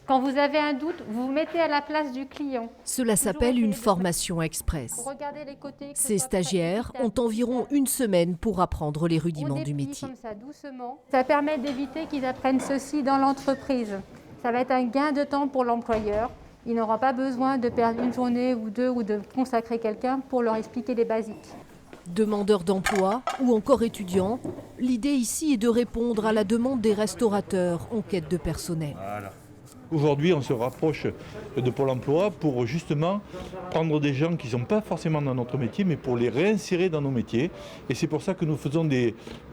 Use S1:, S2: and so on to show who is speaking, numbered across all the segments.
S1: Quand vous avez un doute, vous vous mettez à la place du client.
S2: Cela s'appelle une formation express.
S1: Regardez les côtés.
S2: Ces stagiaires ont environ une semaine pour apprendre les rudiments du métier.
S1: Comme ça, doucement. Ça permet d'éviter qu'ils apprennent ceci dans l'entreprise. Ça va être un gain de temps pour l'employeur. Il n'aura pas besoin de perdre une journée ou deux ou de consacrer quelqu'un pour leur expliquer les basiques.
S2: Demandeurs d'emploi ou encore étudiants, l'idée ici est de répondre à la demande des restaurateurs en quête de personnel.
S3: Voilà. Aujourd'hui, on se rapproche de Pôle emploi pour justement prendre des gens qui ne sont pas forcément dans notre métier, mais pour les réinsérer dans nos métiers. Et c'est pour ça que nous faisons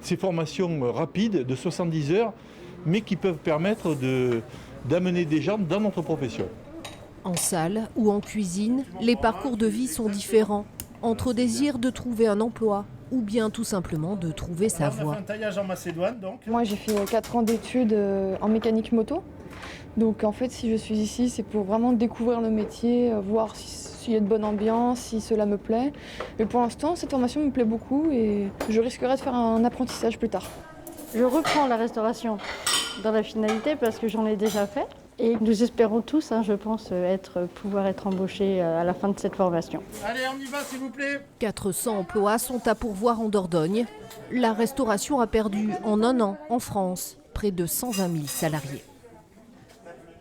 S3: ces formations rapides de 70 heures, mais qui peuvent permettre d'amener des gens dans notre profession.
S2: En salle ou en cuisine, les parcours de vie sont différents, entre désir de trouver un emploi ou bien tout simplement de trouver sa voie.
S4: On a fait un taillage en Macédoine, donc.
S5: Moi, j'ai fait 4 ans d'études en mécanique moto. Donc en fait, si je suis ici, c'est pour vraiment découvrir le métier, voir s'il y a de bonne ambiance, si cela me plaît. Mais pour l'instant, cette formation me plaît beaucoup et je risquerais de faire un apprentissage plus tard.
S6: Je reprends la restauration dans la finalité parce que j'en ai déjà fait. Et nous espérons tous, je pense, pouvoir être embauchés à la fin de cette formation.
S4: Allez, on y va s'il vous plaît.
S2: 400 emplois sont à pourvoir en Dordogne. La restauration a perdu en un an, en France, près de 120 000 salariés.